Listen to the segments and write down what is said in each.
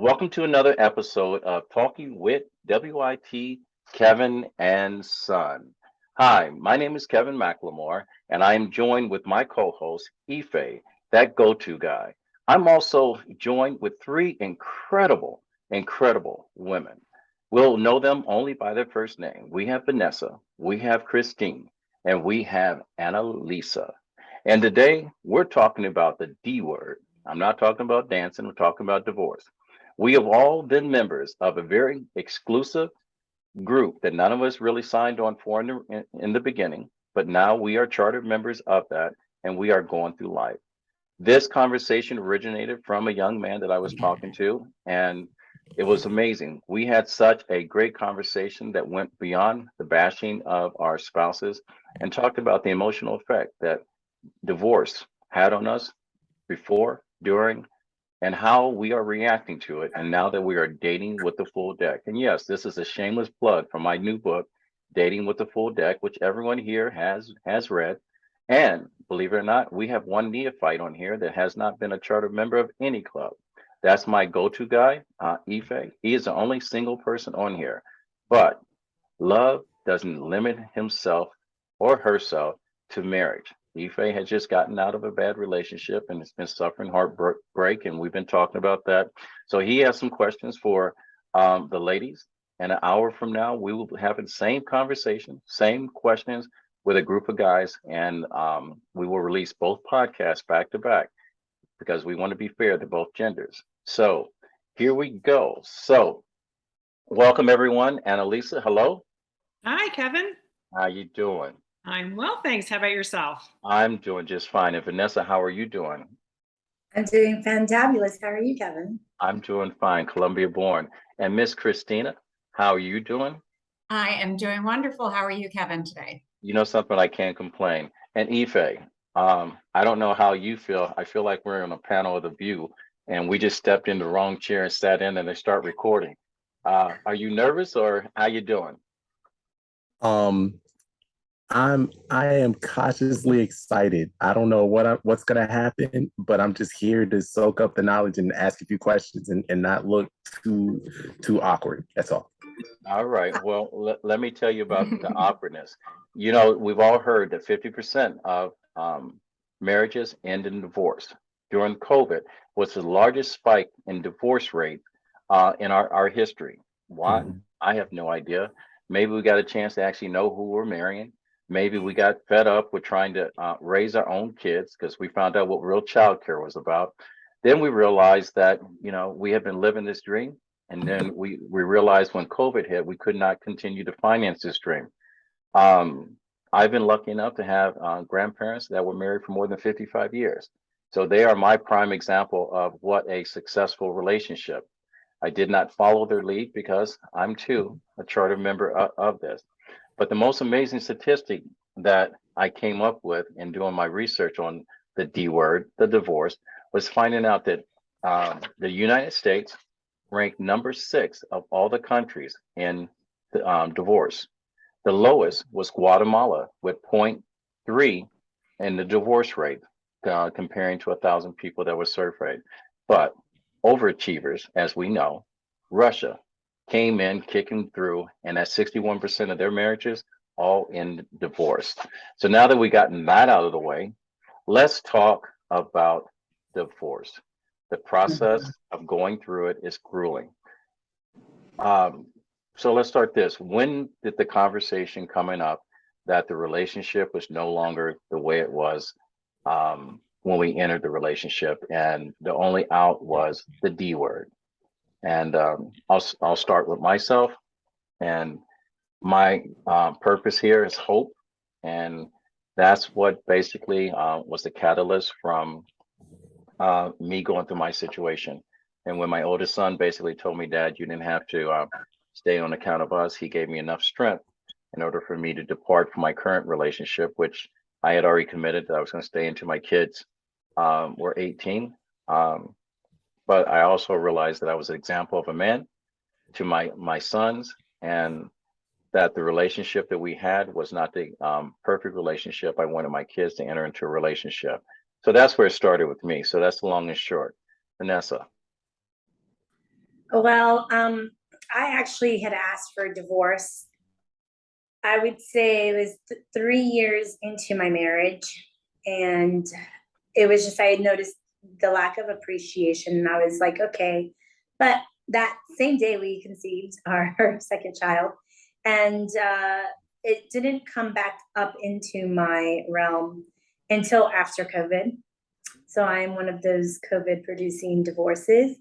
Welcome to another episode of Talking with WIT Kevin and Son. Hi, my name is Kevin McLemore, and I am joined with my co-host, Ife, that go-to guy. I'm also joined with three incredible women. We'll know them only by their first name. We have Vanessa, we have Christine, and we have Annalisa. And today we're talking about the D word. I'm not talking about dancing, we're talking about divorce. We have all been members of a very exclusive group that none of us really signed on for in the beginning, but now we are chartered members of that and we are going through life. This conversation originated from a young man that I was talking to, and it was amazing. We had such a great conversation that went beyond the bashing of our spouses and talked about the emotional effect that divorce had on us before, during, and how we are reacting to it. And now that we are dating with the full deck. And yes, this is a shameless plug for my new book, Dating with the Full Deck, which everyone here has read. And believe it or not, we have one neophyte on here that has not been a charter member of any club. That's my go-to guy, Ife. He is the only single person on here. But love doesn't limit himself or herself to marriage. Ife has just gotten out of a bad relationship and has been suffering heartbreak, and we've been talking about that. So he has some questions for the ladies. And an hour from now, we will have the same conversation, same questions with a group of guys, and we will release both podcasts back to back because we want to be fair to both genders. So here we go. So welcome everyone. Annalisa, hello. Hi, Kevin. How you doing? I'm well, thanks. How about yourself? I'm doing just fine. And Vanessa, how are you doing? I'm doing fantabulous. How are you, Kevin? I'm doing fine, Columbia born. And Miss Christina, how are you doing? I am doing wonderful. How are you, Kevin, today? You know something, I can't complain. And Ife, I don't know how you feel. I feel like we're on a panel of the view and we just stepped in the wrong chair and sat in and they start recording. Are you nervous or how you doing? Um, I am cautiously excited. I don't know what's gonna happen, but I'm just here to soak up the knowledge and ask a few questions and not look too awkward. That's all. All right. Well, let me tell you about the awkwardness. You know, we've all heard that 50% of marriages end in divorce. During COVID was the largest spike in divorce rate in our history. Why? Mhm. I have no idea. Maybe we got a chance to actually know who we're marrying. Maybe we got fed up with trying to raise our own kids because we found out what real childcare was about. Then we realized that, you know, we have been living this dream. And then we realized when COVID hit, we could not continue to finance this dream. Um, I've been lucky enough to have grandparents that were married for more than 55 years. So they are my prime example of what a successful relationship. I did not follow their lead because I'm too a charter member of this. But the most amazing statistic that I came up with in doing my research on the D word, the divorce, was finding out that the United States ranked number 6 of all the countries in the, divorce. The lowest was Guatemala with zero point 0.3 in the divorce rate, comparing to 1,000 people that were surveyed. But overachievers, as we know, Russia came in kicking through, and at 61% of their marriages all in divorce. So now that we gotten that out of the way, let's talk about divorce. The process of going through it is grueling. Um, so let's start this. When did the conversation coming up that the relationship was no longer the way it was when we entered the relationship, and the only out was the D word? And I'll start with myself. And my purpose here is hope, and that's what basically was the catalyst from me going through my situation. And when my oldest son basically told me, Dad, you didn't have to stay on account of us, he gave me enough strength in order for me to depart from my current relationship, which I had already committed that I was going to stay until my kids were 18. But I also realized that I was an example of a man to my sons, and that the relationship that we had was not the perfect relationship. I wanted my kids to enter into a relationship. So that's where it started with me. So that's the long and short. Vanessa. Well, I actually had asked for a divorce. I would say it was 3 years into my marriage, and it was just I had noticed the lack of appreciation, and I was like, okay. But that same day, we conceived our second child, and it didn't come back up into my realm until after COVID. So I'm one of those COVID producing divorces.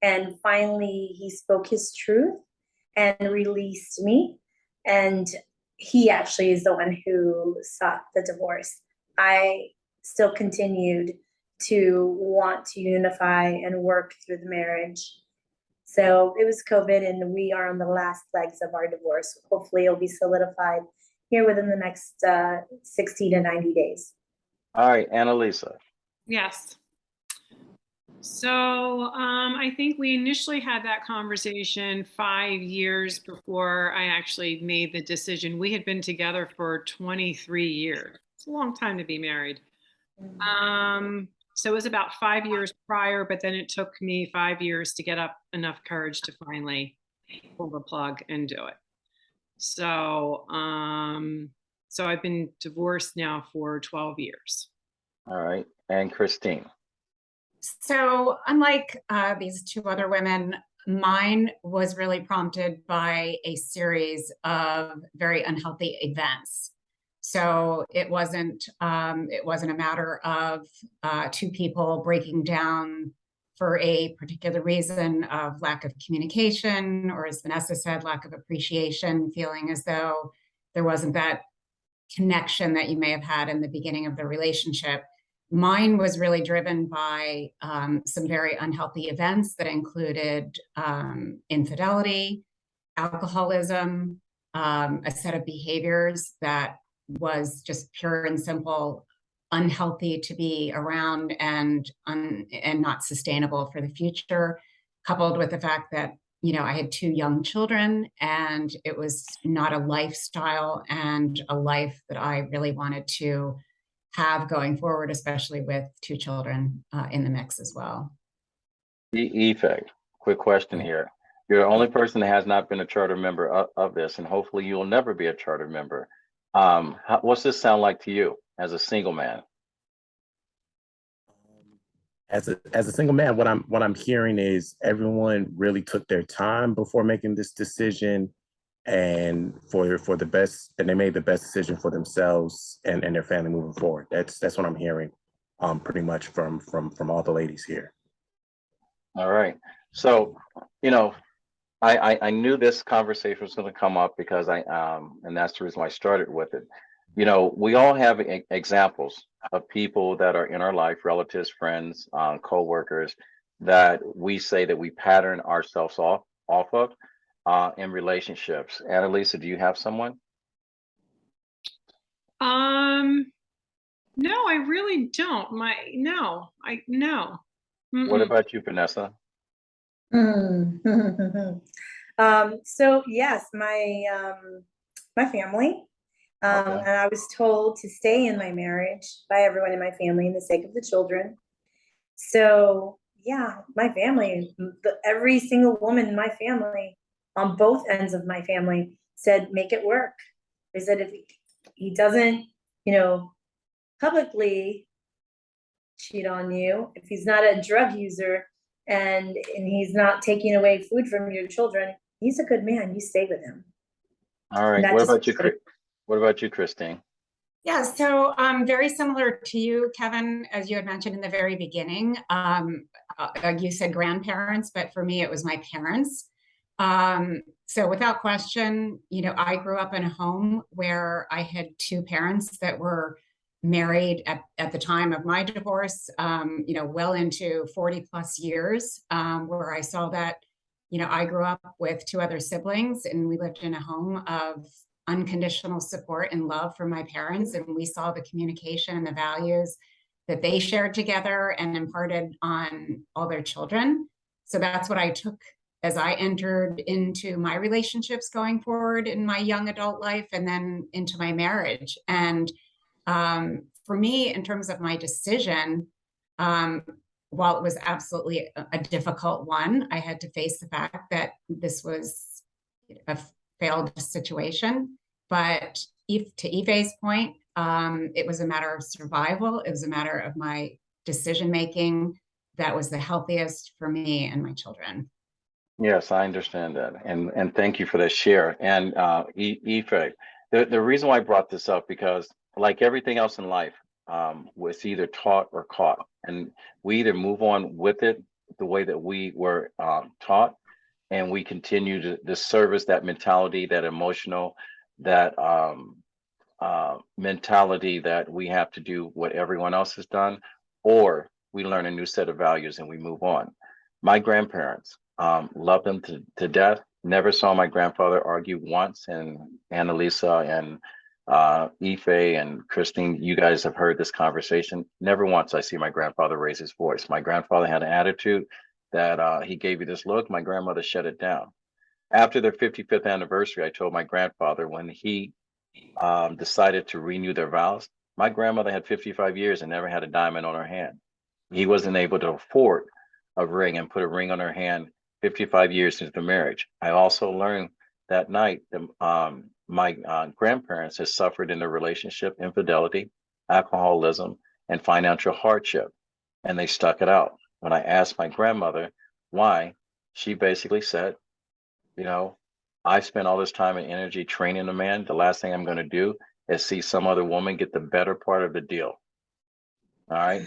And finally, he spoke his truth and released me. And he actually is the one who sought the divorce. I still continued to want to unify and work through the marriage. So it was COVID, and we are on the last legs of our divorce. Hopefully, it'll be solidified here within the next 60 to 90 days. All right, Annalisa. Yes. So I think we initially had that conversation 5 years before I actually made the decision. We had been together for 23 years. It's a long time to be married. So it was about 5 years prior, but then it took me 5 years to get up enough courage to finally pull the plug and do it. So, so I've been divorced now for 12 years. All right, and Christine. So unlike these two other women, mine was really prompted by a series of very unhealthy events. So it wasn't a matter of two people breaking down for a particular reason of lack of communication, or as Vanessa said, lack of appreciation, feeling as though there wasn't that connection that you may have had in the beginning of the relationship. Mine was really driven by some very unhealthy events that included infidelity, alcoholism, a set of behaviors that was just pure and simple unhealthy to be around and not sustainable for the future, coupled with the fact that, you know, I had two young children, and it was not a lifestyle and a life that I really wanted to have going forward, especially with two children in the mix as well. Effect. Quick question here. You're the only person that has not been a charter member of this, and hopefully you'll never be a charter member. What's this sound like to you as a single man? As a single man, what I'm hearing is everyone really took their time before making this decision, and for the best, and they made the best decision for themselves and their family moving forward. That's what I'm hearing, pretty much from all the ladies here. All right. So, you know, I knew this conversation was going to come up because and that's the reason why I started with it. You know, we all have examples of people that are in our life, relatives, friends, co-workers, that we say that we pattern ourselves off of in relationships. Annalisa, do you have someone? No, I really don't. No. What about you, Vanessa? So yes, my family, Okay. and I was told to stay in my marriage by everyone in my family in the sake of the children. So yeah, my family, every single woman in my family, on both ends of my family, said, make it work. They said, if he doesn't, you know, publicly cheat on you, if he's not a drug user and he's not taking away food from your children, he's a good man. You stay with him. All right. What about you, what about you, Christine? Yeah, so very similar to you, Kevin, as you had mentioned in the very beginning. You said grandparents, but for me, it was my parents. So without question, you know, I grew up in a home where I had two parents that were married at the time of my divorce, you know, well into 40 plus years, where I saw that, you know, I grew up with two other siblings, and we lived in a home of unconditional support and love from my parents. And we saw the communication and the values that they shared together and imparted on all their children. So that's what I took as I entered into my relationships going forward in my young adult life and then into my marriage. And for me, in terms of my decision, while it was absolutely a difficult one, I had to face the fact that this was a failed situation. But to Yves's point, it was a matter of survival. It was a matter of my decision making that was the healthiest for me and my children. Yes, I understand that, and thank you for that share. And Ife, the reason why I brought this up, because like everything else in life, it's either taught or caught, and we either move on with it the way that we were taught, and we continue to service that mentality, that emotional, that mentality that we have to do what everyone else has done, or we learn a new set of values and we move on. My grandparents, loved them to death. Never saw my grandfather argue once. And Annalisa and Ife and Christine, you guys have heard this conversation. Never once I see my grandfather raise his voice. My grandfather had an attitude that he gave you this look. My grandmother shut it down. After their 55th anniversary, I told my grandfather when he decided to renew their vows, my grandmother had 55 years and never had a diamond on her hand. He wasn't able to afford a ring and put a ring on her hand 55 years into the marriage. I also learned that night that my grandparents had suffered in their relationship infidelity, alcoholism, and financial hardship, and they stuck it out. When I asked my grandmother why, she basically said, you know, I spent all this time and energy training a man. The last thing I'm going to do is see some other woman get the better part of the deal. All right.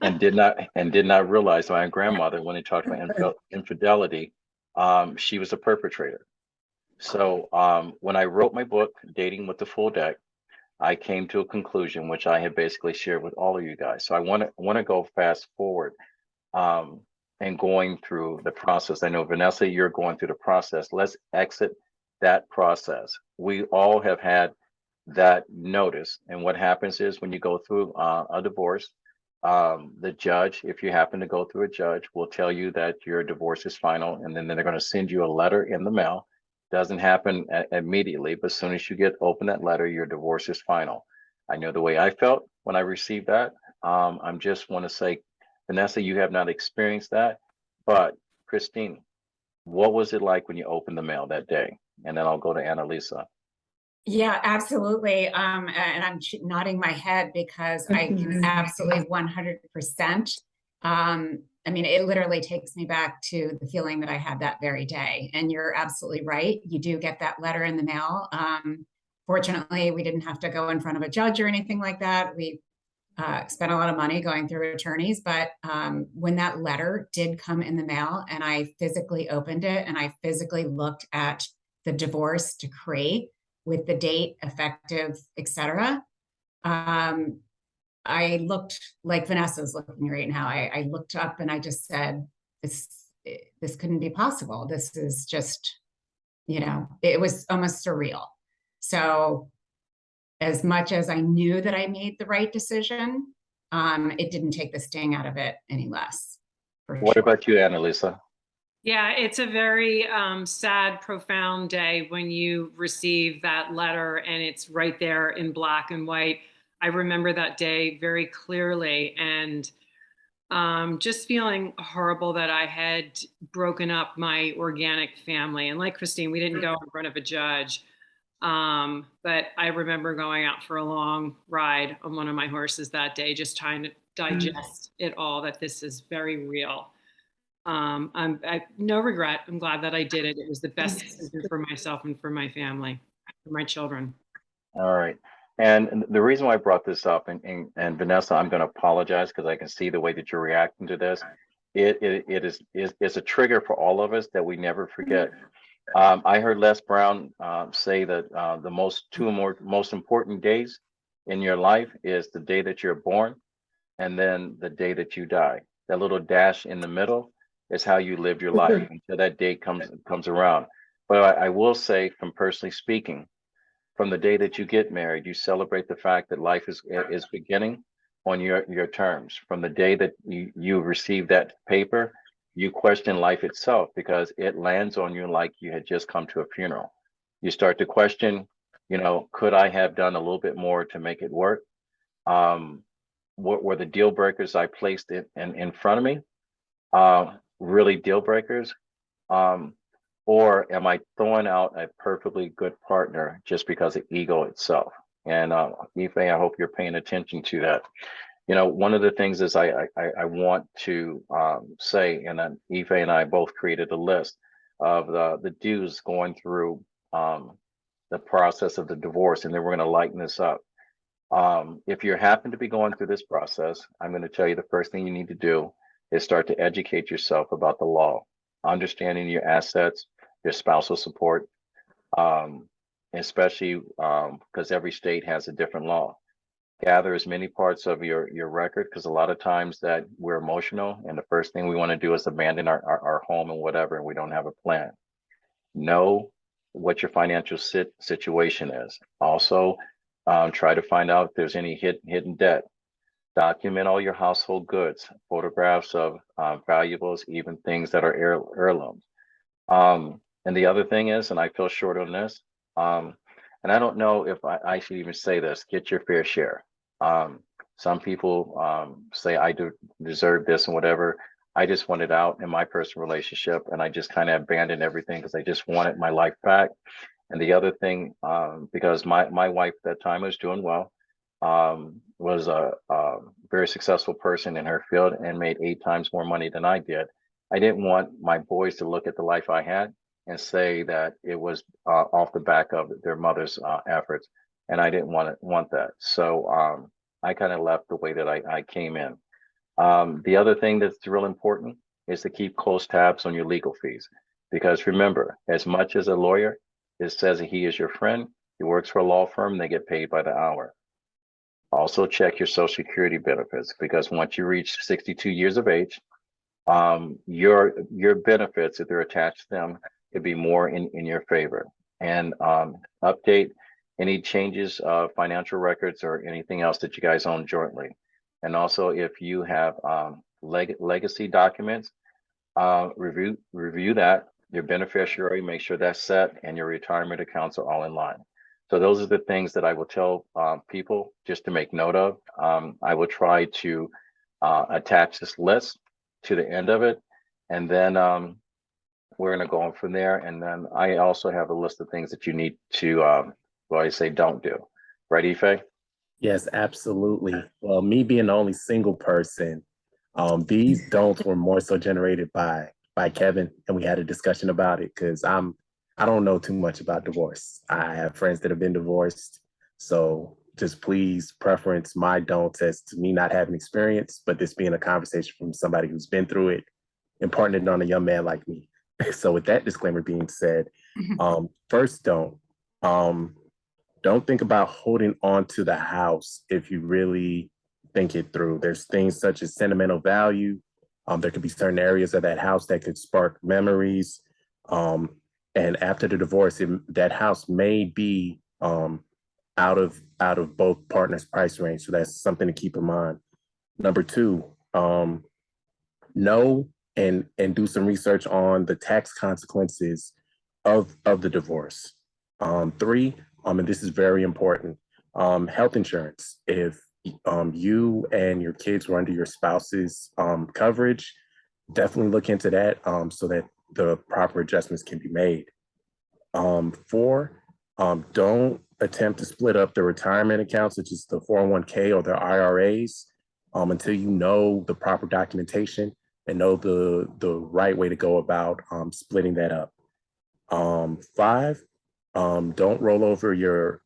And did not realize my grandmother, when they talked about infidelity, she was a perpetrator. So when I wrote my book, Dating with the Full Deck, I came to a conclusion, which I have basically shared with all of you guys. So I want to go fast forward and going through the process. I know, Vanessa, you're going through the process. Let's exit that process. We all have had that notice. And what happens is when you go through a divorce, the judge, if you happen to go through a judge, will tell you that your divorce is final, and then they're going to send you a letter in the mail. Doesn't happen immediately, but as soon as you open that letter, your divorce is final. I know the way I felt when I received that. I'm just want to say, Vanessa, you have not experienced that, but Christine, what was it like when you opened the mail that day? And then I'll go to Annalisa. Yeah, absolutely. And I'm nodding my head because I can absolutely 100%. I mean, it literally takes me back to the feeling that I had that very day. And you're absolutely right. You do get that letter in the mail. Fortunately, we didn't have to go in front of a judge or anything like that. We spent a lot of money going through attorneys, but when that letter did come in the mail and I physically opened it and I physically looked at the divorce decree with the date, effective, etc. I looked like Vanessa's looking right now. I looked up and I just said, this couldn't be possible. This is just, it was almost surreal. So as much as I knew that I made the right decision, it didn't take the sting out of it any less. What about you, Annalisa? Yeah, it's a very sad, profound day when you receive that letter and it's right there in black and white. I remember that day very clearly, and just feeling horrible that I had broken up my organic family. And like Christine, we didn't go in front of a judge. But I remember going out for a long ride on one of my horses that day, just trying to digest it all, that this is very real. I no regret. I'm glad that I did it. It was the best decision for myself and for my family, for my children. All right. And the reason why I brought this up, and Vanessa, I'm going to apologize because I can see the way that you're reacting to this. It is a trigger for all of us that we never forget. I heard Les Brown say that the two most important days in your life is the day that you're born and then the day that you die. That little dash in the middle is how you lived your life until that day comes around. But I will say, from personally speaking, from the day that you get married, you celebrate the fact that life is beginning on your terms. From the day that you receive that paper, you question life itself because it lands on you like you had just come to a funeral. You start to question, could I have done a little bit more to make it work? What were the deal breakers I placed in front of me? really deal breakers? Or am I throwing out a perfectly good partner just because of ego itself? And Ife, I hope you're paying attention to that. You know, one of the things is I want to say, and then Ife and I both created a list of the dues going through the process of the divorce, and then we're going to lighten this up. If you happen to be going through this process, I'm going to tell you the first thing you need to do is start to educate yourself about the law, understanding your assets, your spousal support, especially because every state has a different law. Gather as many parts of your record, because a lot of times that we're emotional, and the first thing we want to do is abandon our home and whatever, and we don't have a plan. Know what your financial situation is. Also, try to find out if there's any hidden debt. Document all your household goods, photographs of valuables, even things that are heirlooms. And the other thing is, and I feel short on this, and I don't know if I should even say this, get your fair share. Some people say I deserve this and whatever. I just wanted out in my personal relationship, and I just kind of abandoned everything because I just wanted my life back. And the other thing, because my wife at that time was doing well, was a very successful person in her field and made 8 times more money than I did. I didn't want my boys to look at the life I had and say that it was off the back of their mother's efforts, and I didn't want that. So I kind of left the way that I came in. The other thing that's real important is to keep close tabs on your legal fees, because remember, as much as a lawyer it says that he is your friend, he works for a law firm, they get paid by the hour. Also check your Social Security benefits, because once you reach 62 years of age, your benefits, if they're attached to them, could be more in your favor. And update any changes of financial records or anything else that you guys own jointly. And also, if you have legacy documents, review that, your beneficiary, make sure that's set, and your retirement accounts are all in line. So those are the things that I will tell people just to make note of. I will try to attach this list to the end of it, and then we're going to go on from there. And then I also have a list of things that you need to, well, I say don't do. Right, Ife? Yes, absolutely. Well, me being the only single person, these don'ts were more so generated by Kevin, and we had a discussion about it because I don't know too much about divorce. I have friends that have been divorced, so just please preference my don'ts as to me not having experience, but this being a conversation from somebody who's been through it, imparting it on a young man like me. So with that disclaimer being said, first don't think about holding on to the house if you really think it through. There's things such as sentimental value. There could be certain areas of that house that could spark memories. And after the divorce, that house may be out of both partners' price range. So that's something to keep in mind. Number 2, know and do some research on the tax consequences of the divorce. 3, and this is very important, health insurance. If you and your kids were under your spouse's coverage, definitely look into that so that the proper adjustments can be made. 4, don't attempt to split up the retirement accounts, such as the 401k or the IRAs, until you know the proper documentation and know the right way to go about splitting that up. 5, don't roll over your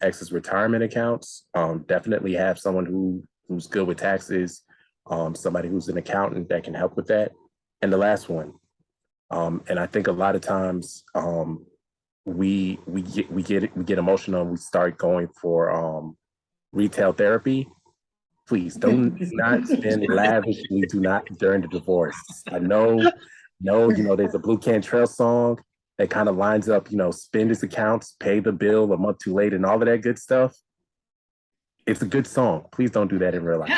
ex's retirement accounts. Definitely have someone who's good with taxes, somebody who's an accountant that can help with that. And the last one, and I think a lot of times we get emotional and we start going for retail therapy. Please do not spend lavishly. Do not during the divorce. I know, there's a Blue Cantrell song that kind of lines up, spend his accounts, pay the bill a month too late, and all of that good stuff. It's a good song. Please don't do that in real life.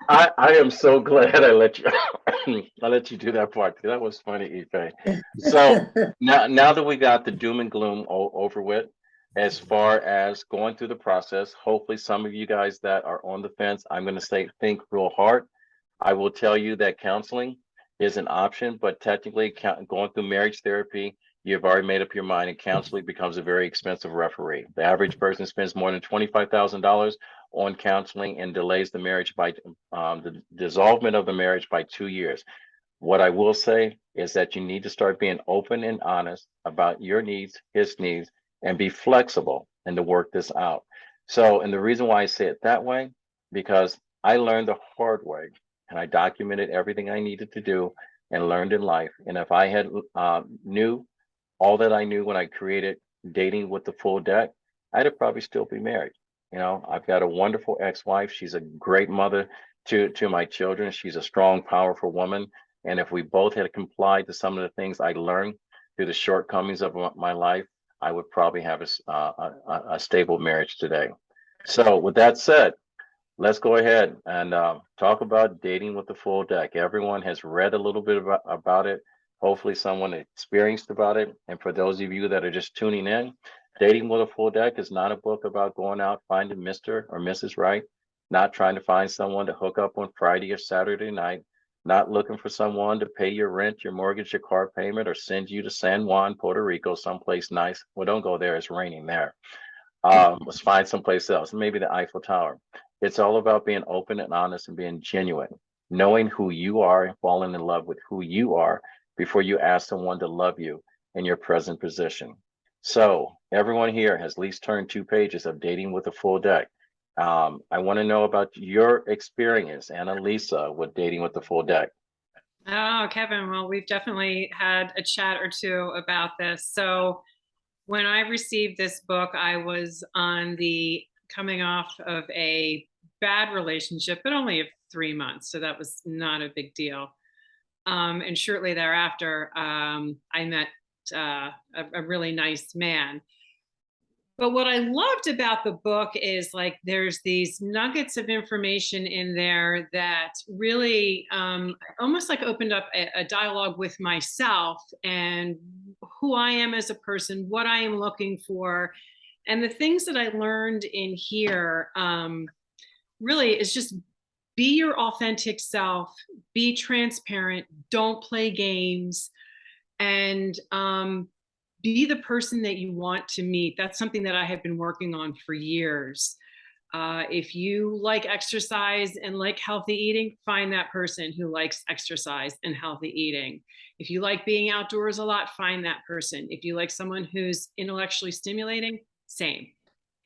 I am so glad I let you do that part. That was funny, Ife. So now that we got the doom and gloom over with, as far as going through the process, hopefully some of you guys that are on the fence, I'm going to say think real hard. I will tell you that counseling is an option, but technically going through marriage therapy, you've already made up your mind, and counseling becomes a very expensive referee. The average person spends more than $25,000 on counseling and delays the marriage by the dissolvement of the marriage by 2 years. What I will say is that you need to start being open and honest about your needs, his needs, and be flexible and to work this out. So, and the reason why I say it that way, because I learned the hard way and I documented everything I needed to do and learned in life. And if I had knew all that I knew when I created Dating with the Full Deck, I'd probably still be married. You know, I've got a wonderful ex-wife. She's a great mother to my children. She's a strong, powerful woman. And if we both had complied to some of the things I learned through the shortcomings of my life, I would probably have a stable marriage today. So with that said, let's go ahead and talk about Dating with the Full Deck. Everyone has read a little bit about it. Hopefully someone experienced about it. And for those of you that are just tuning in, Dating with a Full Deck is not a book about going out finding Mr. or Mrs. Right, not trying to find someone to hook up on Friday or Saturday night, not looking for someone to pay your rent, your mortgage, your car payment, or send you to San Juan, Puerto Rico, someplace nice. Well, don't go there. It's raining there. Let's find someplace else, maybe the Eiffel Tower. It's all about being open and honest and being genuine, knowing who you are and falling in love with who you are before you ask someone to love you in your present position. So everyone here has at least turned 2 pages of Dating with a Full Deck. I want to know about your experience, Annalisa, with Dating with the Full Deck. Oh, Kevin, well, we've definitely had a chat or two about this. So when I received this book, I was on the coming off of a bad relationship, but only of 3 months. So that was not a big deal. And shortly thereafter, I met a really nice man. But what I loved about the book is like there's these nuggets of information in there that really almost like opened up a dialogue with myself and who I am as a person, what I am looking for. And the things that I learned in here really is just be your authentic self, be transparent, don't play games, and be the person that you want to meet. That's something that I have been working on for years. If you like exercise and like healthy eating, find that person who likes exercise and healthy eating. If you like being outdoors a lot, find that person. If you like someone who's intellectually stimulating, same.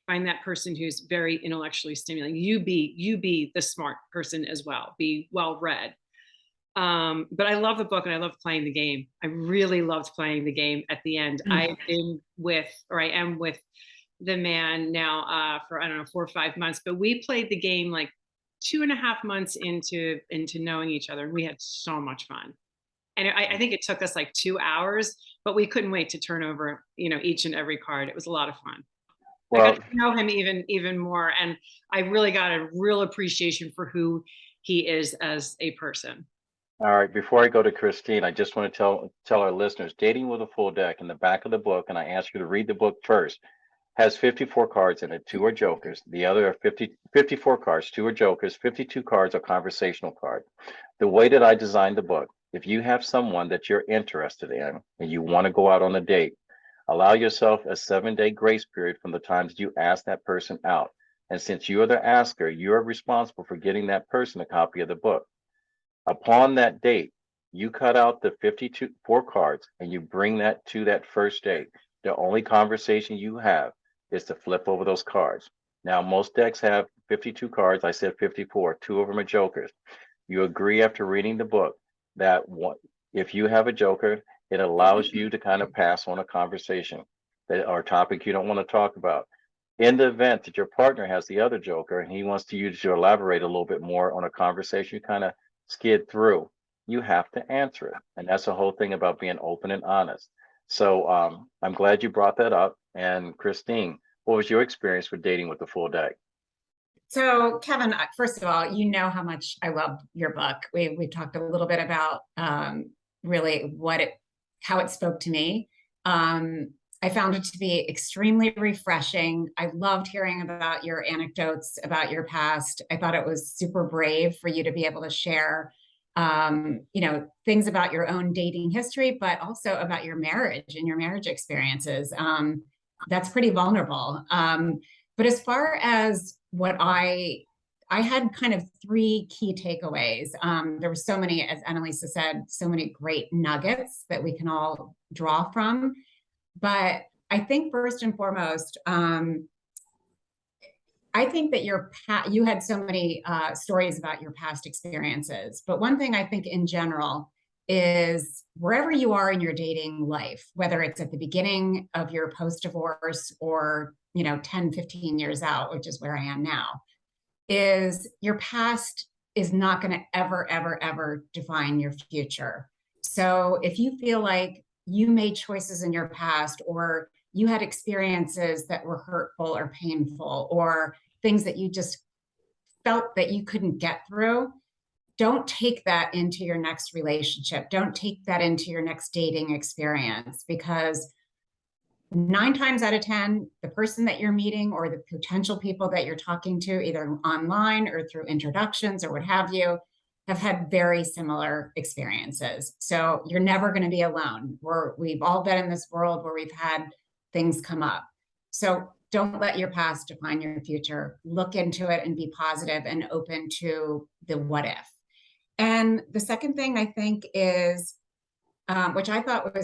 Find that person who's very intellectually stimulating. You be the smart person as well. Be well-read. But I love the book and I love playing the game. I really loved playing the game at the end. I am with the man now for, I don't know, 4 or 5 months, but we played the game like 2.5 months into knowing each other. And we had so much fun. And I think it took us like 2 hours, but we couldn't wait to turn over, each and every card. It was a lot of fun. Well, I got to know him even more. And I really got a real appreciation for who he is as a person. All right, before I go to Christine, I just want to tell our listeners, Dating with a Full Deck in the back of the book, and I ask you to read the book first, has 54 cards in it. 2 are jokers. The other are 54 cards. 2 are jokers. 52 cards are conversational cards. The way that I designed the book, if you have someone that you're interested in and you want to go out on a date, allow yourself a 7-day grace period from the time that you ask that person out. And since you're the asker, you're responsible for getting that person a copy of the book. Upon that date, you cut out the 54 cards and you bring that to that first date. The only conversation you have is to flip over those cards. Now, most decks have 52 cards. I said 54. 2 of them are jokers. You agree after reading the book that if you have a joker, it allows you to kind of pass on a conversation or topic you don't want to talk about. In the event that your partner has the other joker and he wants you to elaborate a little bit more on a conversation, you kind of skid through, you have to answer it. And that's the whole thing about being open and honest. So I'm glad you brought that up. And Christine, what was your experience with Dating with the Full Deck? So Kevin, first of all, you know how much I love your book. We talked a little bit about really how it spoke to me. I I found it to be extremely refreshing. I loved hearing about your anecdotes about your past. I thought it was super brave for you to be able to share, you know, things about your own dating history, but also about your marriage and your marriage experiences. That's pretty vulnerable. But as far as what I had kind of three key takeaways. There were so many, as Annalisa said, so many great nuggets that we can all draw from. But I think first and foremost, I think that you had so many stories about your past experiences. But one thing I think in general is wherever you are in your dating life, whether it's at the beginning of your post-divorce or, you know, 10, 15 years out, which is where I am now, is your past is not going to ever define your future. So if you feel like you made choices in your past, or you had experiences that were hurtful or painful, or things that you just felt that you couldn't get through, don't take that into your next relationship. Don't take that into your next dating experience, because 9 times out of 10, the person that you're meeting or the potential people that you're talking to, either online or through introductions or what have you, have had very similar experiences. So you're never going to be alone. We've all been in this world where we've had things come up. So don't let your past define your future. Look into it and be positive and open to the what if. And the second thing I think is, which I thought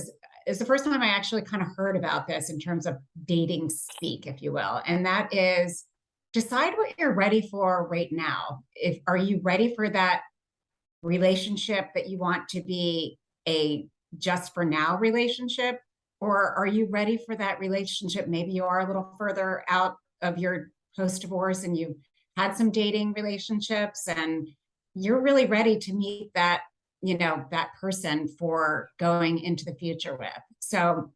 is the first time I actually kind of heard about this in terms of dating speak, if you will. And that is, decide what you're ready for right now. Are you ready for that relationship that you want to be a just for now relationship? Or are you ready for that relationship? Maybe you are a little further out of your post-divorce and you've had some dating relationships and you're really ready to meet that, you know, that person for going into the future with. So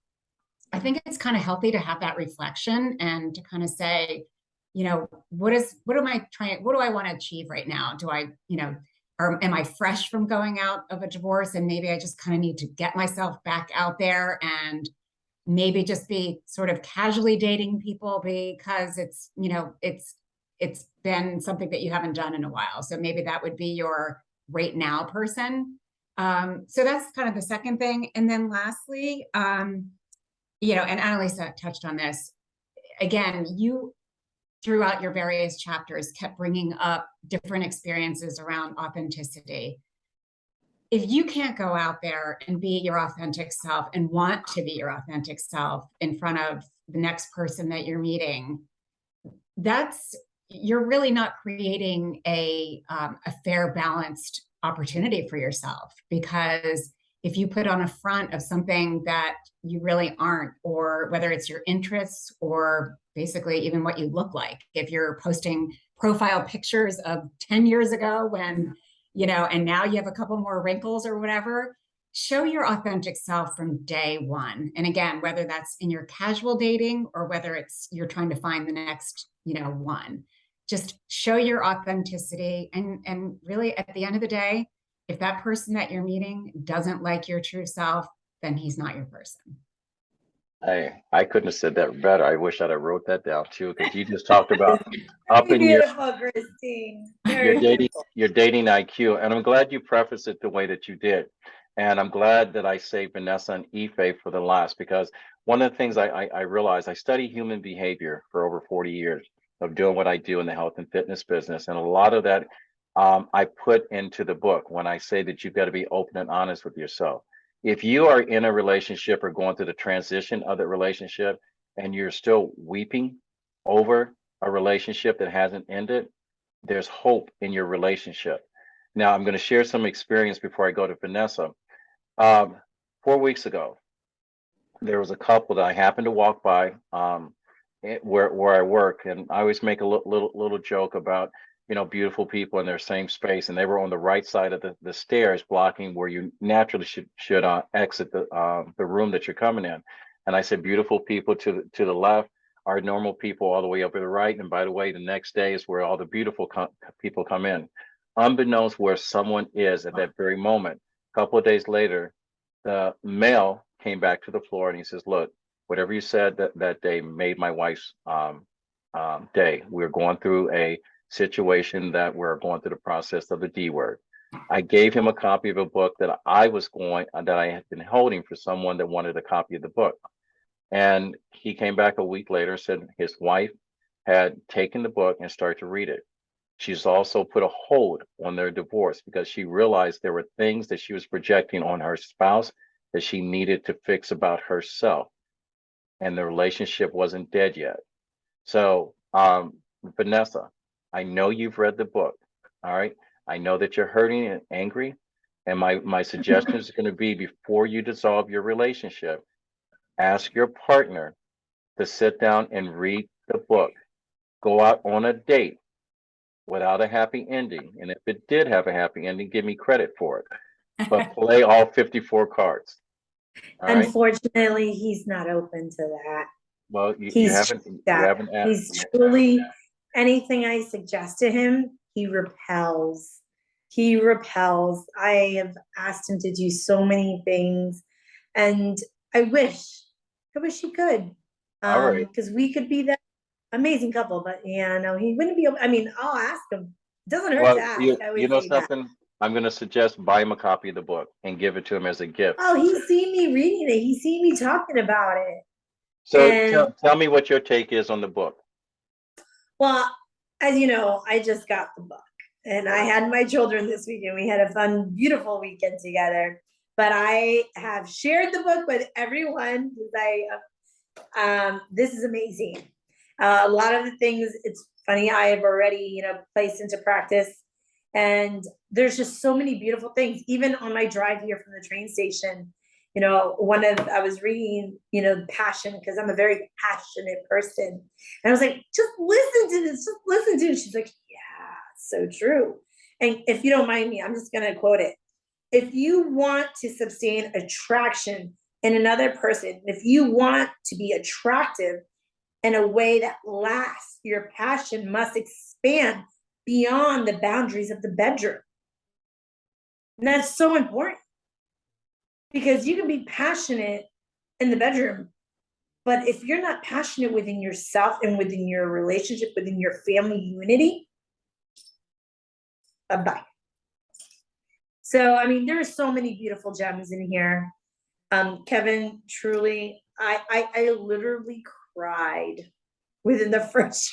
I think it's kind of healthy to have that reflection and to kind of say, you know, what do I want to achieve right now? Do I, you know, or am I fresh from going out of a divorce? And maybe I just kind of need to get myself back out there and maybe just be sort of casually dating people because it's, you know, it's been something that you haven't done in a while. So maybe that would be your right now person. So that's kind of the second thing. And then lastly, you know, and Annalisa touched on this, again, you throughout your various chapters kept bringing up different experiences around authenticity. If you can't go out there and be your authentic self and want to be your authentic self in front of the next person that you're meeting, you're really not creating a fair, balanced opportunity for yourself. Because if you put on a front of something that you really aren't, or whether it's your interests or basically even what you look like, if you're posting profile pictures of 10 years ago when, you know, and now you have a couple more wrinkles or whatever, show your authentic self from day one. And again, whether that's in your casual dating or whether it's you're trying to find the next, you know, one, just show your authenticity. And really at the end of the day, if that person that you're meeting doesn't like your true self, then he's not your person. I couldn't have said that better. I wish I'd have wrote that down too, because you just talked about up in Beautiful, Christine. Very beautiful. your dating IQ, and I'm glad you prefaced it the way that you did. And I'm glad that I saved Vanessa and Ife for the last, because one of the things I realized, I study human behavior for over 40 years of doing what I do in the health and fitness business, and a lot of that I put into the book when I say that you've got to be open and honest with yourself. If you are in a relationship or going through the transition of the relationship and you're still weeping over a relationship that hasn't ended, there's hope in your relationship. Now, I'm going to share some experience before I go to Vanessa. 4 weeks ago, there was a couple that I happened to walk by where I work, and I always make a little joke about, you know, beautiful people in their same space, and they were on the right side of the stairs, blocking where you naturally should exit the room that you're coming in. And I said, beautiful people to the left are normal people all the way up to the right. And by the way, the next day is where all the beautiful people come in. Unbeknownst where someone is at that very moment, a couple of days later, the male came back to the floor and he says, look, whatever you said that day made my wife's day. We're going through a situation that we're going through the process of the D word. I gave him a copy of a book that I had been holding for someone that wanted a copy of the book. And he came back a week later and said his wife had taken the book and started to read it. She's also put a hold on their divorce because she realized there were things that she was projecting on her spouse that she needed to fix about herself. And the relationship wasn't dead yet. So, Vanessa, I know you've read the book. All right. I know that you're hurting and angry. And my suggestion is going to be, before you dissolve your relationship, ask your partner to sit down and read the book. Go out on a date without a happy ending. And if it did have a happy ending, give me credit for it. But play all 54 cards. All right. Unfortunately, he's not open to that. Well, you He's haven't asked. He's truly, anything I suggest to him, he repels. He repels. I have asked him to do so many things, and I wish he could, All right. because we could be that amazing couple. But yeah, no, he wouldn't be. I mean, I'll ask him. It doesn't hurt Well, to ask. I would you know say that. something? I'm going to suggest buy him a copy of the book and give it to him as a gift. Oh, he's seen me reading it. He's seen me talking about it. So And tell me what your take is on the book. well, as you know, I just got the book and I had my children this weekend. We had a fun, beautiful weekend together. But I have shared the book with everyone because this is amazing. A lot of the things, it's funny, I have already, placed into practice. And there's just so many beautiful things. Even on my drive here from the train station, I was reading, passion, because I'm a very passionate person. And I was like, just listen to this, just listen to it. She's like, yeah, so true. And if you don't mind me, I'm just going to quote it. If you want to sustain attraction in another person, if you want to be attractive in a way that lasts, your passion must expand beyond the boundaries of the bedroom. And that's so important. Because you can be passionate in the bedroom, but if you're not passionate within yourself and within your relationship, within your family unity, bye. So, I mean, there are so many beautiful gems in here. Kevin, truly, I literally cried within the first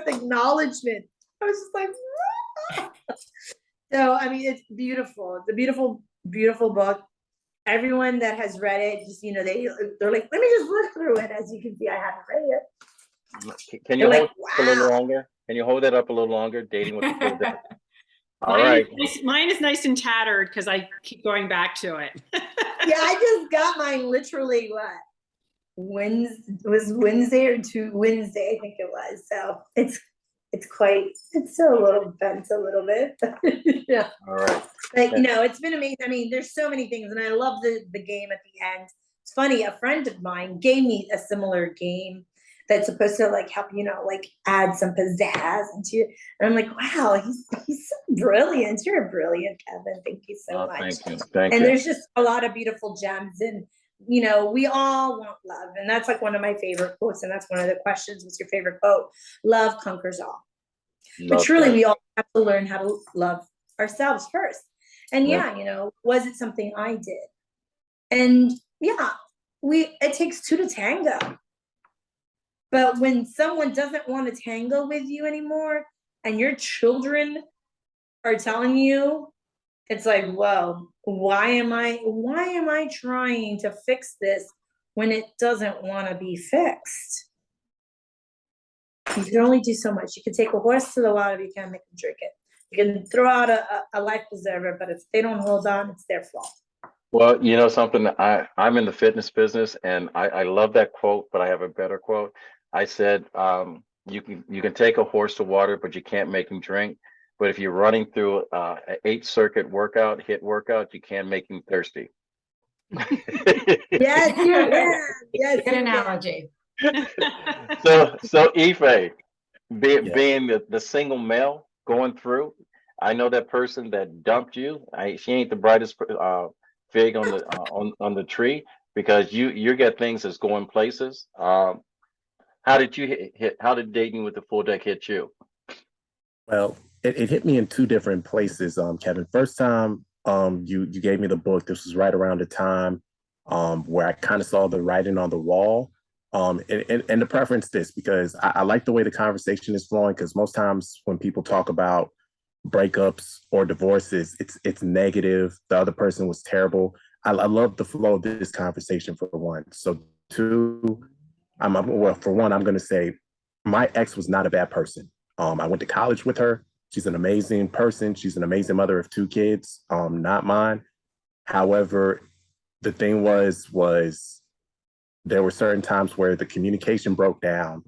acknowledgement. I was just like, so, I mean, it's beautiful. It's a beautiful, beautiful book. Everyone that has read it, just, they're like, let me just look through it. As you can see, I haven't read it. Can you They're hold like, it up a little wow. longer? Can you hold that up a little longer? Dating with the kids. All Mine right. mine is nice and tattered because I keep going back to it. Yeah, I just got mine literally Wednesday or Wednesday, I think it was. So it's still a little bent a little bit. Yeah. All right. But it's been amazing. I mean, there's so many things, and I love the game at the end. It's funny, a friend of mine gave me a similar game that's supposed to help add some pizzazz into it. And I'm like, wow, he's so brilliant. You're brilliant, Kevin. Thank you so much. Thank you. Thank And you. there's just a lot of beautiful gems, and we all want love, and that's one of my favorite quotes. And that's one of the questions: what's your favorite quote? Love conquers all. But truly, we all have to learn how to love ourselves first. And was it something I did? And it takes two to tango. But when someone doesn't want to tango with you anymore, and your children are telling you, it's like, whoa, why am I trying to fix this when it doesn't want to be fixed? You can only do so much. You can take a horse to the water, but you can't make them drink it. You can throw out a life preserver, but if they don't hold on, it's their fault. Well, something, I'm in the fitness business, and I love that quote, but I have a better quote. I said, you can take a horse to water, but you can't make him drink. But if you're running through an 8-circuit hit workout, you can make him thirsty. Yes, you can. Yes, Good analogy. So Ife, Yes. being the single male going through, I know that person that dumped you. She ain't the brightest fig on the tree, because you get things that's going places. How did you hit? How did dating with the full deck hit you? Well, it hit me in two different places, Kevin. First time, you gave me the book. This was right around the time, where I kind of saw the writing on the wall. And the preference this because I like the way the conversation is flowing. Because most times when people talk about breakups or divorces, it's negative. The other person was terrible. I love the flow of this conversation for one. So two, well, for one, I'm going to say my ex was not a bad person. I went to college with her. She's an amazing person. She's an amazing mother of two kids, not mine. However, the thing was there were certain times where the communication broke down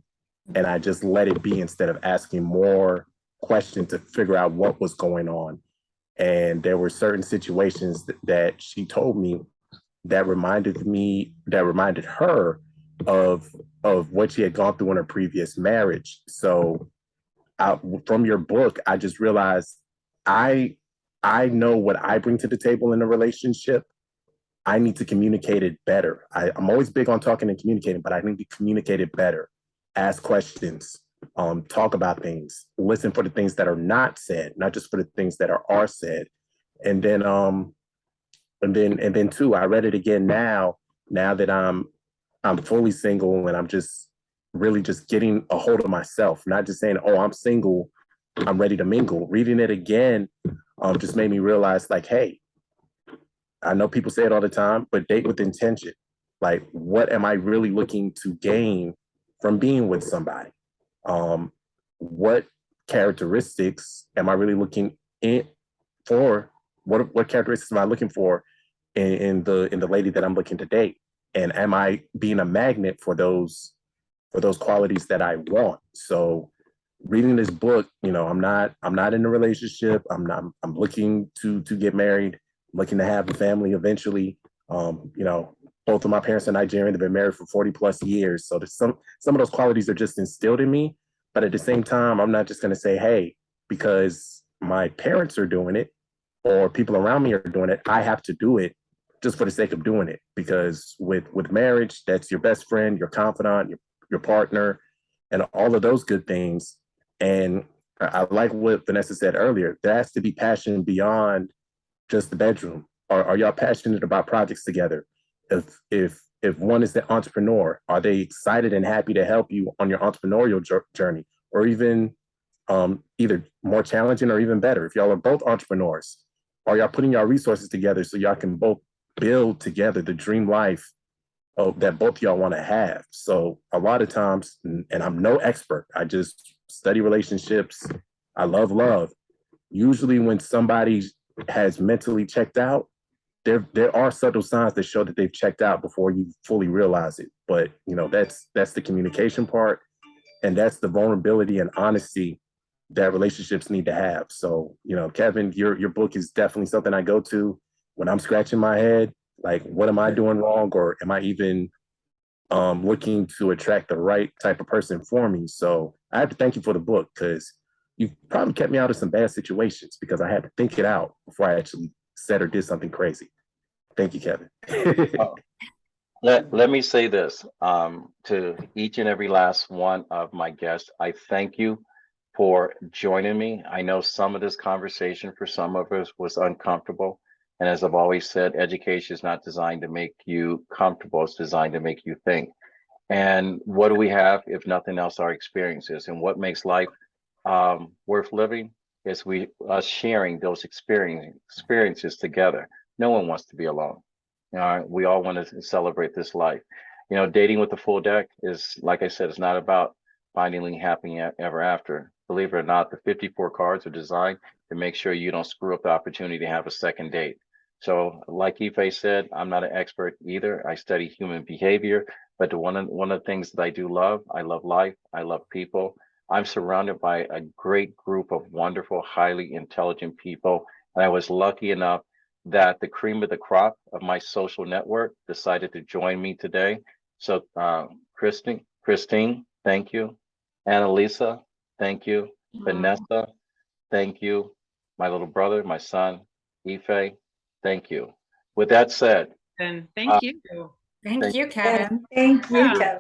and I just let it be instead of asking more questions to figure out what was going on. And there were certain situations that she told me that reminded her of what she had gone through in her previous marriage. So from your book, I just realized I know what I bring to the table in a relationship. I need to communicate it better. I'm always big on talking and communicating, but I need to communicate it better. Ask questions, talk about things, listen for the things that are not said, not just for the things that are said. And then two, I read it again now that I'm fully single and I'm just really just getting a hold of myself, not just saying, oh, I'm single, I'm ready to mingle. Reading it again just made me realize like, hey, I know people say it all the time, but date with intention. Like, what am I really looking to gain from being with somebody? What characteristics am I really looking in for? What characteristics am I looking for in the lady that I'm looking to date? And am I being a magnet for those qualities that I want? So reading this book, I'm not in a relationship. I'm looking to get married, looking to have a family eventually. Both of my parents are Nigerian. They've been married for 40 plus years. So there's some of those qualities are just instilled in me. But at the same time, I'm not just going to say, hey, because my parents are doing it or people around me are doing it, I have to do it just for the sake of doing it. Because with marriage, that's your best friend, your confidant, your partner, and all of those good things. And I like what Vanessa said earlier. There has to be passion beyond just the bedroom. Are y'all passionate about projects together? If one is the entrepreneur, are they excited and happy to help you on your entrepreneurial journey, or even either more challenging or even better? If y'all are both entrepreneurs, are y'all putting y'all resources together so y'all can both build together the dream life that both y'all want to have? So a lot of times, and I'm no expert, I just study relationships. I love. Usually when somebody has mentally checked out, there are subtle signs that show that they've checked out before you fully realize it. But that's the communication part, and that's the vulnerability and honesty that relationships need to have. So Kevin, your book is definitely something I go to when I'm scratching my head, like what am I doing wrong, or am I even looking to attract the right type of person for me? So I have to thank you for the book, because you probably kept me out of some bad situations because I had to think it out before I actually said or did something crazy. Thank you, Kevin. Let me say this to each and every last one of my guests. I thank you for joining me. I know some of this conversation for some of us was uncomfortable. And as I've always said, education is not designed to make you comfortable. It's designed to make you think. And what do we have, if nothing else, our experiences. And what makes life worth living is us sharing those experiences together. No one wants to be alone. We all want to celebrate this life. Dating with the full deck is, like I said, it's not about finding happy ever after. Believe it or not, the 54 cards are designed to make sure you don't screw up the opportunity to have a second date. So like Ife said, I'm not an expert either. I study human behavior, but one of the things that I do love, I love life, I love people. I'm surrounded by a great group of wonderful, highly intelligent people. And I was lucky enough that the cream of the crop of my social network decided to join me today. So Christine, thank you. Annalisa, thank you. Vanessa, thank you. My little brother, my son, Ife, thank you. With that said, And thank you. Thank you, Yes, Kevin. thank you, Yeah. Kevin.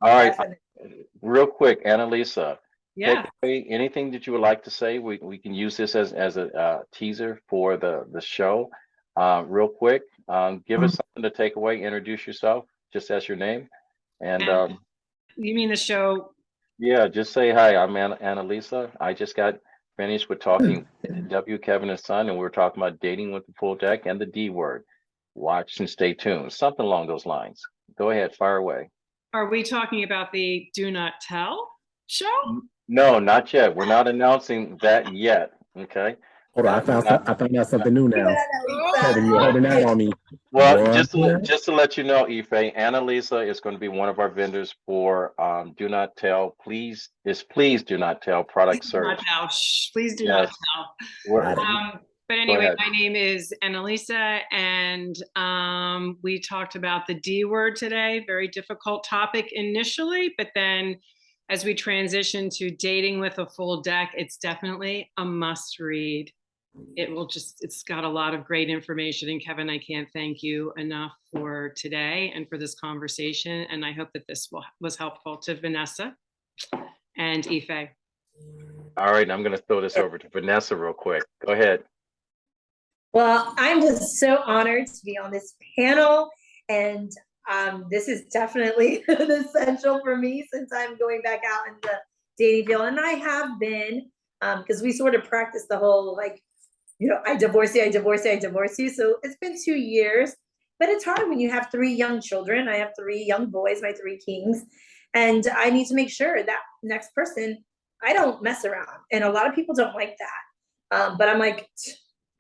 All right, Definitely. real quick, Annalisa, Yeah. take away anything that you would like to say. We can use this as a teaser for the show. Real quick, give us something to take away. Introduce yourself, just as your name, and And you mean the show? yeah, just say hi. I'm Annalisa. I just got finished with talking with W. Kevin and Son, and we were talking about dating with the full deck and the D word. Watch and stay tuned. Something along those lines. Go ahead, fire away. Are we talking about the Do Not Tell show? No, not yet. We're not announcing that yet. Okay. Hold on, I found out something new now. Kevin, you're holding out on me. Well, What? just to let you know, Ife, Annalisa is going to be one of our vendors for Do Not Tell. Please do not tell product Please do not search. tell. Shh, please do not Yes. tell. Got it. But Go anyway, ahead. my name is Annalisa, and we talked about the D word today. Very difficult topic initially, but then as we transition to dating with a full deck, it's definitely a must read. It's got a lot of great information. And Kevin, I can't thank you enough for today and for this conversation. And I hope that this was helpful to Vanessa and Ife. All right, I'm going to throw this over to Vanessa real quick. Go ahead. Well, I'm just so honored to be on this panel, and this is definitely an essential for me since I'm going back out in the dating field, and I have been, because we sort of practice the whole, like, I divorce you, I divorce you, I divorce you. So it's been 2 years, but it's hard when you have 3 young children. I have 3 young boys, my 3 kings, and I need to make sure that next person, I don't mess around, and a lot of people don't like that, but I'm like,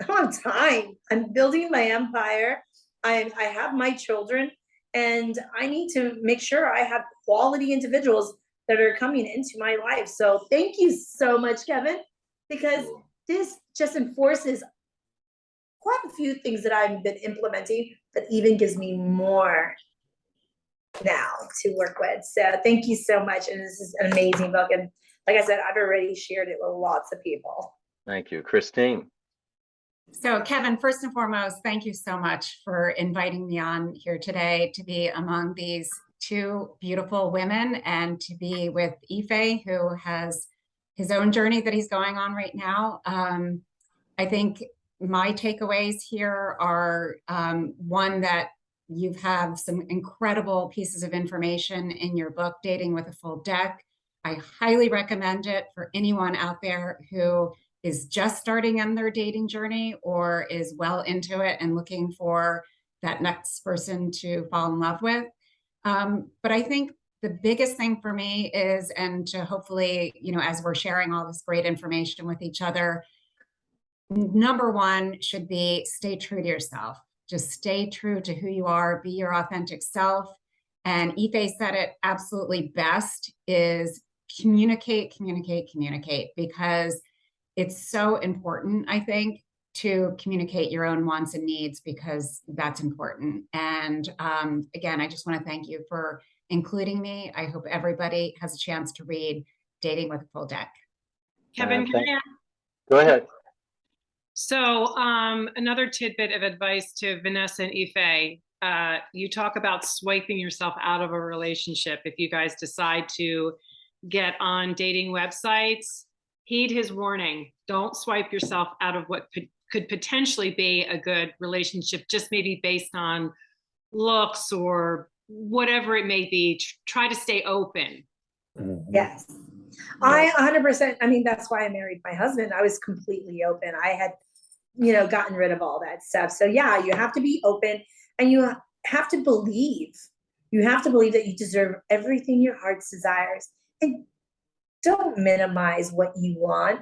I'm on time. I'm building my empire. I have my children, and I need to make sure I have quality individuals that are coming into my life. So thank you so much, Kevin, because this just enforces quite a few things that I've been implementing, but even gives me more now to work with. So thank you so much. And this is an amazing book. And like I said, I've already shared it with lots of people. Thank you. Christine. So Kevin, first and foremost, thank you so much for inviting me on here today to be among these 2 beautiful women and to be with Ife, who has his own journey that he's going on right now. I think my takeaways here are one, that you have some incredible pieces of information in your book, Dating with a Full Deck. I highly recommend it for anyone out there who is just starting on their dating journey or is well into it and looking for that next person to fall in love with. But I think the biggest thing for me is, and to hopefully, as we're sharing all this great information with each other, number 1 should be stay true to yourself. Just stay true to who you are, be your authentic self. And Ife said it absolutely best, is communicate, communicate, communicate, because it's so important, I think, to communicate your own wants and needs, because that's important. And again, I just want to thank you for including me. I hope everybody has a chance to read Dating with a Full Deck. Kevin, can I add? Go ahead. So another tidbit of advice to Vanessa and Ife, you talk about swiping yourself out of a relationship. If you guys decide to get on dating websites, heed his warning. Don't swipe yourself out of what could potentially be a good relationship, just maybe based on looks or whatever it may be. Try to stay open. Yes. I 100%, I mean, that's why I married my husband. I was completely open. I had, gotten rid of all that stuff. So yeah, you have to be open, and you have to believe. You have to believe that you deserve everything your heart's desires. And don't minimize what you want,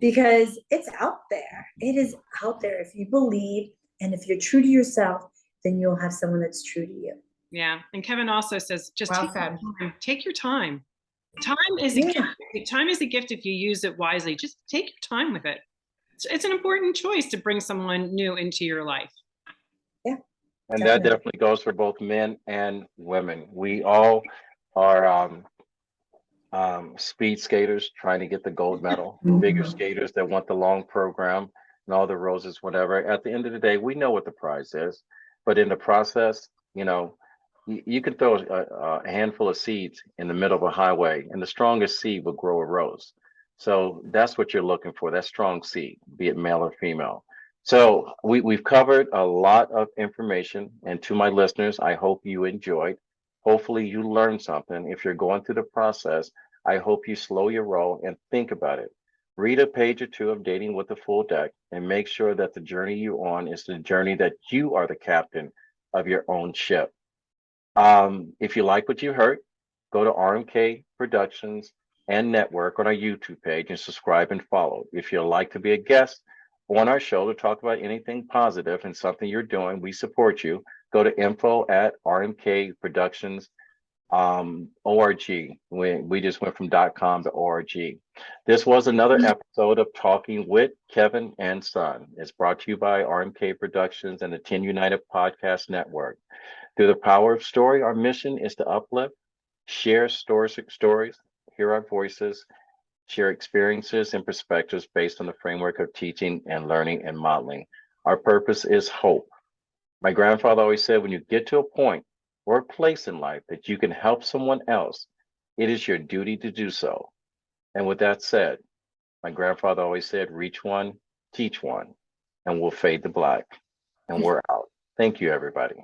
because it's out there. It is out there. If you believe and if you're true to yourself, then you'll have someone that's true to you. Yeah. And Kevin also says, just Well take your said. time. Take your time. Time is a gift. Time is a gift if you use it wisely. Just take your time with it. It's an important choice to bring someone new into your life. Yeah. And that definitely goes for both men and women. We all are speed skaters trying to get the gold medal, figure skaters that want the long program and all the roses, whatever. At the end of the day, we know what the prize is, but in the process, You could throw a handful of seeds in the middle of a highway, and the strongest seed will grow a rose. So that's what you're looking for, that strong seed, be it male or female. So we've covered a lot of information, and to my listeners, I hope you enjoyed. Hopefully you learned something. If you're going through the process, I hope you slow your roll and think about it. Read a page or two of Dating with the Full Deck and make sure that the journey you're on is the journey that you are the captain of your own ship. If you like what you heard, go to RMK Productions and Network on our YouTube page and subscribe and follow. If you'd like to be a guest on our show to talk about anything positive and something you're doing, we support you. Go to info at RMK Productions org. We just went from .com to org. This was another episode of Talking with Kevin and Son. It's brought to you by RMK Productions and the 10 United Podcast Network. Through the power of story, our mission is to uplift, share stories, hear our voices, share experiences and perspectives based on the framework of teaching and learning and modeling. Our purpose is hope. My grandfather always said, when you get to a point or a place in life that you can help someone else, it is your duty to do so. And with that said, my grandfather always said, reach one, teach one, and we'll fade to black. And we're out. Thank you, everybody.